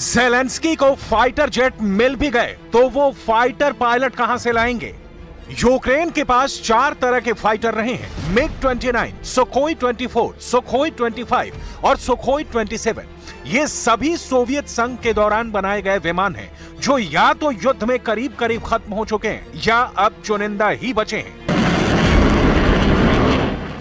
Zelensky को fighter jet मिल भी गए तो वो फाइटर पायलट कहां से लाएंगे? यूक्रेन के पास 4 तरह के फाइटर रहे हैं, मिग-29, सुखोई 24, सुखोई 25 और सुखोई 27। ये सभी सोवियत संघ के दौरान बनाए गए विमान हैं, जो या तो युद्ध में करीब करीब खत्म हो चुके हैं या अब चुनिंदा ही बचे हैं।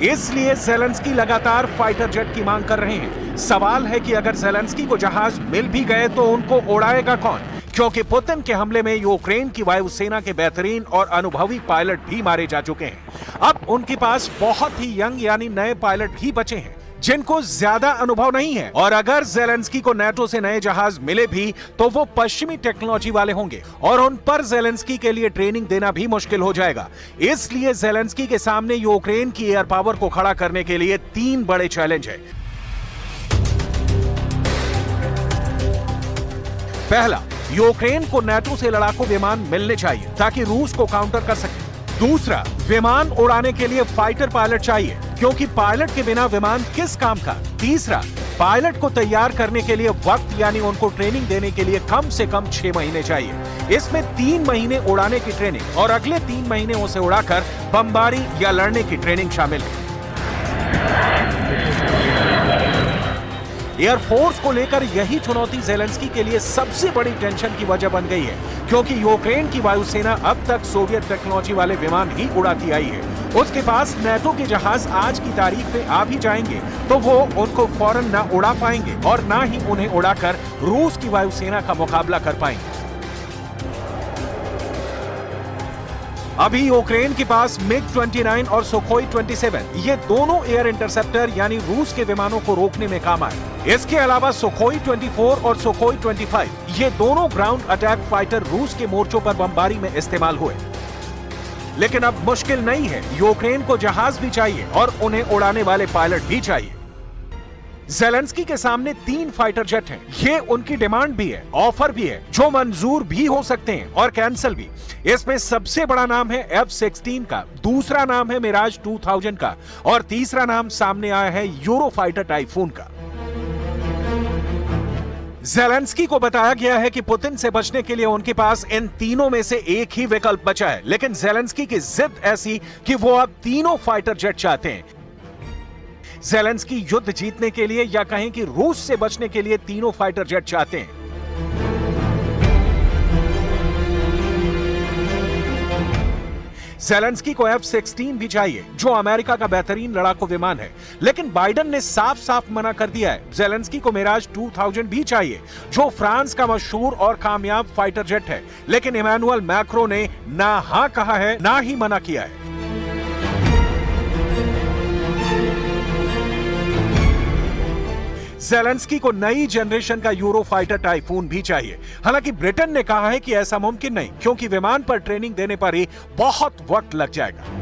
इसलिए ज़ेलेंस्की लगातार फाइटर जेट की मांग कर रहे हैं। सवाल है कि अगर ज़ेलेंस्की को जहाज मिल भी गए तो उनको उड़ाएगा कौन? क्योंकि पुतिन के हमले में यूक्रेन की वायुसेना के बेहतरीन और अनुभवी पायलट भी मारे जा चुके हैं। अब उनके पास बहुत ही यंग यानी नए पायलट ही बचे हैं, जिनको ज्यादा अनुभव नहीं है। और अगर ज़ेलेंस्की को नाटो से नए जहाज मिले भी तो वो पश्चिमी टेक्नोलॉजी वाले होंगे और उन पर ज़ेलेंस्की के लिए ट्रेनिंग देना भी मुश्किल हो जाएगा। इसलिए ज़ेलेंस्की के सामने यूक्रेन की एयर पावर को खड़ा करने के लिए 3 बड़े चैलेंज हैं। पहला, यूक्रेन को नाटो से लड़ाकू विमान मिलने चाहिए ताकि रूस को काउंटर कर सके। दूसरा, विमान उड़ाने के लिए फाइटर पायलट चाहिए, क्योंकि पायलट के बिना विमान किस काम का। तीसरा, पायलट को तैयार करने के लिए वक्त यानी उनको ट्रेनिंग देने के लिए कम से कम 6 महीने चाहिए। इसमें 3 महीने उड़ाने की ट्रेनिंग और अगले 3 महीने उसे उड़ाकर बमबारी या लड़ने की ट्रेनिंग शामिल है। एयरफोर्स को लेकर यही चुनौती ज़ेलेंस्की के लिए सबसे बड़ी टेंशन की वजह बन गई है, क्योंकि यूक्रेन की वायुसेना अब तक सोवियत टेक्नोलॉजी वाले विमान ही उड़ाती आई है। उसके पास नाटो के जहाज आज की तारीख में आ भी जाएंगे तो वो उनको फौरन ना उड़ा पाएंगे और ना ही उन्हें उड़ाकर रूस की वायुसेना का मुकाबला कर पाएंगे। अभी यूक्रेन के पास मिग-29 और सुखोई 27 ये दोनों एयर इंटरसेप्टर यानी रूस के विमानों को रोकने में काम आए। इसके अलावा सुखोई 24 और सुखोई 25 ये दोनों ग्राउंड अटैक फाइटर रूस के मोर्चों पर बमबारी में इस्तेमाल हुए। लेकिन अब मुश्किल नहीं है, यूक्रेन को जहाज भी चाहिए और उन्हें उड़ाने वाले पायलट भी चाहिए। ज़ेलेंस्की के सामने 3 फाइटर जेट हैं। ये उनकी डिमांड भी है, ऑफर भी है, जो मंजूर भी हो सकते हैं और कैंसिल भी। इसमें सबसे बड़ा नाम है F-16 का, दूसरा नाम है मिराज 2000 का और तीसरा नाम सामने आया है यूरोफाइटर टाइफून का। ज़ेलेंस्की को बताया गया है कि पुतिन से बचने के लिए उनके पास इन तीनों में से एक ही विकल्प बचा है, लेकिन ज़ेलेंस्की की जिद ऐसी कि वो अब तीनों फाइटर जेट चाहते हैं। ज़ेलेंस्की युद्ध जीतने के लिए या कहें कि रूस से बचने के लिए तीनों फाइटर जेट चाहते हैं। ज़ेलेंस्की को F-16 भी चाहिए, जो अमेरिका का बेहतरीन लड़ाकू विमान है, लेकिन बाइडेन ने साफ साफ मना कर दिया है। ज़ेलेंस्की को मिराज 2000 भी चाहिए, जो फ्रांस का मशहूर और कामयाब फाइटर जेट है, लेकिन इमैनुअल मैक्रो ने ना हां कहा है ना ही मना किया है। ज़ेलेंस्की को नई जनरेशन का यूरोफाइटर टाइफून भी चाहिए। हालांकि ब्रिटेन ने कहा है कि ऐसा मुमकिन नहीं, क्योंकि विमान पर ट्रेनिंग देने पर ही बहुत वक्त लग जाएगा।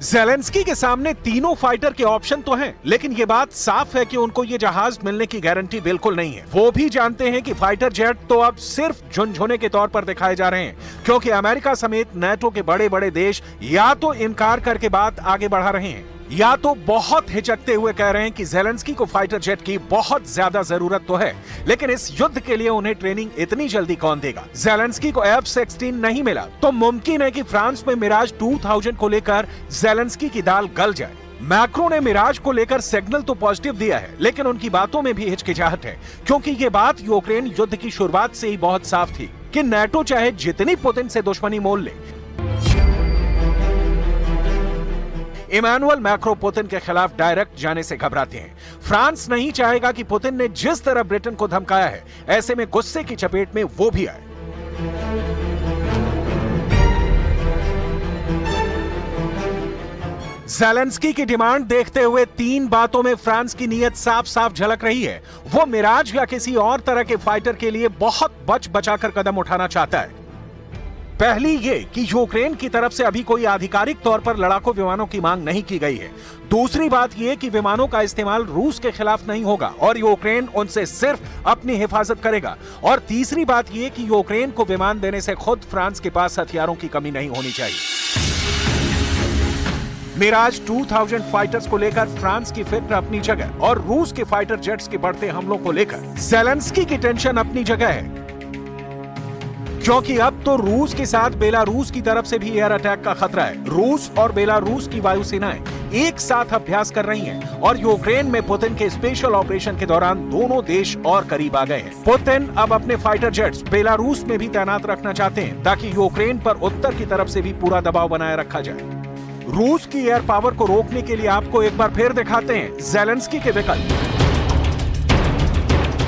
ज़ेलेंस्की के सामने तीनों फाइटर के ऑप्शन तो हैं, लेकिन यह बात साफ है कि उनको ये जहाज मिलने की गारंटी बिल्कुल नहीं है। वो भी जानते हैं कि फाइटर जेट तो अब सिर्फ झुनझुने के तौर पर दिखाए जा रहे हैं, क्योंकि अमेरिका समेत नाटो के बड़े बड़े देश या तो इनकार करके बात आगे बढ़ा रहे हैं या तो बहुत हिचकते हुए कह रहे हैं कि ज़ेलेंस्की को फाइटर जेट की बहुत ज्यादा जरूरत तो है, लेकिन इस युद्ध के लिए उन्हें ट्रेनिंग इतनी जल्दी कौन देगा। ज़ेलेंस्की को F-16 नहीं मिला तो मुमकिन है कि फ्रांस में मिराज 2000 को लेकर ज़ेलेंस्की की दाल गल जाए। मैक्रो ने मिराज को लेकर सिग्नल तो पॉजिटिव दिया है, लेकिन उनकी बातों में भी हिचकिचाहट है, क्योंकि ये बात यूक्रेन युद्ध की शुरुआत से ही बहुत साफ थी कि नाटो चाहे जितनी पुतिन से दुश्मनी मोल ले, इमैनुअल मैक्रो पुतिन के खिलाफ डायरेक्ट जाने से घबराते हैं। फ्रांस नहीं चाहेगा कि पुतिन ने जिस तरह ब्रिटेन को धमकाया है, ऐसे में गुस्से की चपेट में वो भी आए। ज़ेलेंस्की की डिमांड देखते हुए 3 बातों में फ्रांस की नीयत साफ साफ झलक रही है। वो मिराज या किसी और तरह के फाइटर के लिए बहुत बच बचाकर कदम उठाना चाहता है। पहली ये कि यूक्रेन की तरफ से अभी कोई आधिकारिक तौर पर लड़ाकू विमानों की मांग नहीं की गई है। दूसरी बात ये कि विमानों का इस्तेमाल रूस के खिलाफ नहीं होगा और यूक्रेन उनसे सिर्फ अपनी हिफाजत करेगा। और तीसरी बात ये कि यूक्रेन को विमान देने से खुद फ्रांस के पास हथियारों की कमी नहीं होनी चाहिए। मिराज 2000 फाइटर्स को लेकर फ्रांस की फिक्र अपनी जगह और रूस के फाइटर जेट्स के बढ़ते हमलों को लेकर ज़ेलेंस्की की टेंशन अपनी जगह है, क्योंकि अब तो रूस के साथ बेलारूस की तरफ से भी एयर अटैक का खतरा है। रूस और बेलारूस की वायुसेनाएं एक साथ अभ्यास कर रही हैं और यूक्रेन में पुतिन के स्पेशल ऑपरेशन के दौरान दोनों देश और करीब आ गए हैं। पुतिन अब अपने फाइटर जेट्स बेलारूस में भी तैनात रखना चाहते हैं ताकि यूक्रेन पर उत्तर की तरफ से भी पूरा दबाव बनाए रखा जाए। रूस की एयर पावर को रोकने के लिए आपको एक बार फिर दिखाते हैं ज़ेलेंस्की के विकल्प।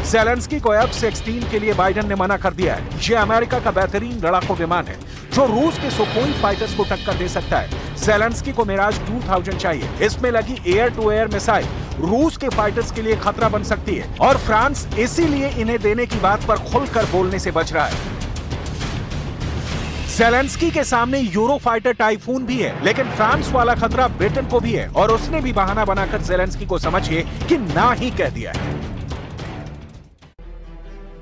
ज़ेलेंस्की को F-16 के लिए बाइडेन ने मना कर दिया है। यह अमेरिका का बेहतरीन लड़ाकू विमान है जो रूस के सुखोई फाइटर्स को टक्कर दे सकता है। ज़ेलेंस्की को मिराज 2000 चाहिए। इसमें लगी एयर टू एयर मिसाइल रूस के फाइटर्स के लिए खतरा बन सकती है और फ्रांस इसीलिए इन्हें देने की बात पर खुलकर बोलने से बच रहा है। ज़ेलेंस्की के सामने यूरो फाइटर टाइफून भी है, लेकिन फ्रांस वाला खतरा ब्रिटेन को भी है और उसने भी बहाना बनाकर ज़ेलेंस्की को समझिए कि ना ही कह दिया है।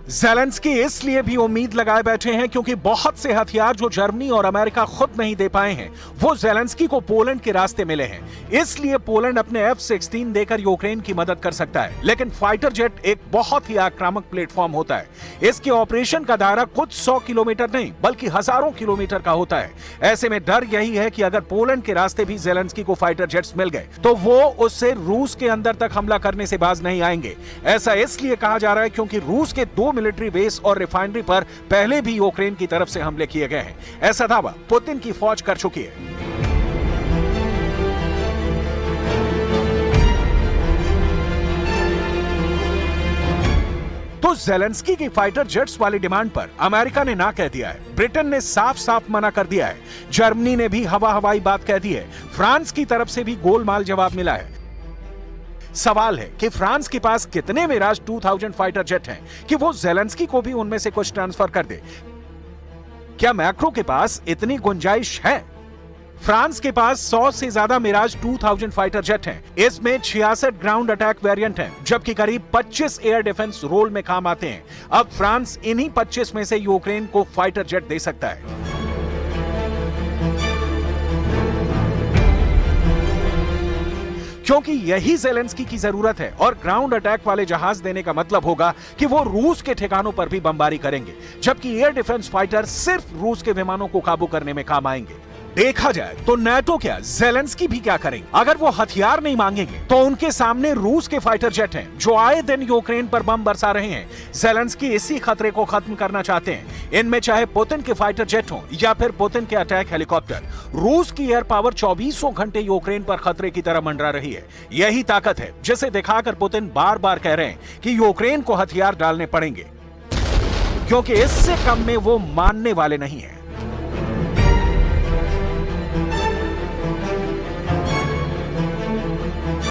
ज़ेलेंस्की इसलिए भी उम्मीद लगाए बैठे हैं क्योंकि बहुत से हथियार जो जर्मनी और अमेरिका खुद नहीं दे पाए हैं वो ज़ेलेंस्की को पोलैंड के रास्ते मिले हैं। इसलिए पोलैंड अपने F-16 देकर यूक्रेन की मदद कर सकता है। लेकिन फाइटर जेट एक बहुत ही आक्रामक प्लेटफॉर्म होता है। इसके ऑपरेशन का दायरा कुछ 100 किलोमीटर नहीं बल्कि हजारों किलोमीटर का होता है। ऐसे में डर यही है कि अगर पोलैंड के रास्ते भी ज़ेलेंस्की को फाइटर जेट्स मिल गए तो वो उससे रूस के अंदर तक हमला करने से बाज नहीं आएंगे। ऐसा इसलिए कहा जा रहा है क्योंकि रूस के 2 मिलिट्री बेस और रिफाइनरी पर पहले भी यूक्रेन की तरफ से हमले किए गए हैं। ऐसा दावा पुतिन की फौज कर चुकी है। तो ज़ेलेंस्की की फाइटर जेट्स वाली डिमांड पर अमेरिका ने ना कह दिया है। ब्रिटेन ने साफ साफ मना कर दिया है। जर्मनी ने भी हवा हवाई बात कह दी है। फ्रांस की तरफ से भी गोलमाल जवाब मिला है। सवाल है कि फ्रांस के पास कितने मिराज 2000 फाइटर जेट हैं कि वो ज़ेलेंस्की को भी उनमें से कुछ ट्रांसफर कर दे। क्या मैक्रो के पास इतनी गुंजाइश है? फ्रांस के पास 100 से ज्यादा मिराज 2000 फाइटर जेट हैं। इसमें 66 ग्राउंड अटैक वेरिएंट हैं, जबकि करीब 25 एयर डिफेंस रोल में काम आते हैं। अब फ्रांस इन्हीं 25 में से यूक्रेन को फाइटर जेट दे सकता है। क्योंकि यही ज़ेलेंस्की की जरूरत है और ग्राउंड अटैक वाले जहाज देने का मतलब होगा कि वो रूस के ठिकानों पर भी बमबारी करेंगे, जबकि एयर डिफेंस फाइटर सिर्फ रूस के विमानों को काबू करने में काम आएंगे। देखा जाए तो नाटो क्या, ज़ेलेंस्की भी क्या करेंगे? अगर वो हथियार नहीं मांगेंगे तो उनके सामने रूस के फाइटर जेट हैं जो आए दिन यूक्रेन पर बम बरसा रहे हैं। ज़ेलेंस्की इसी खतरे को खत्म करना चाहते हैं। इनमें चाहे पुतिन के फाइटर जेट हों या फिर पुतिन के अटैक हेलीकॉप्टर, रूस की एयर पावर 24 घंटे यूक्रेन पर खतरे की तरह मंडरा रही है। यही ताकत है जिसे दिखाकर पुतिन बार बार कह रहे हैं कि यूक्रेन को हथियार डालने पड़ेंगे, क्योंकि इससे कम में वो मानने वाले नहीं है।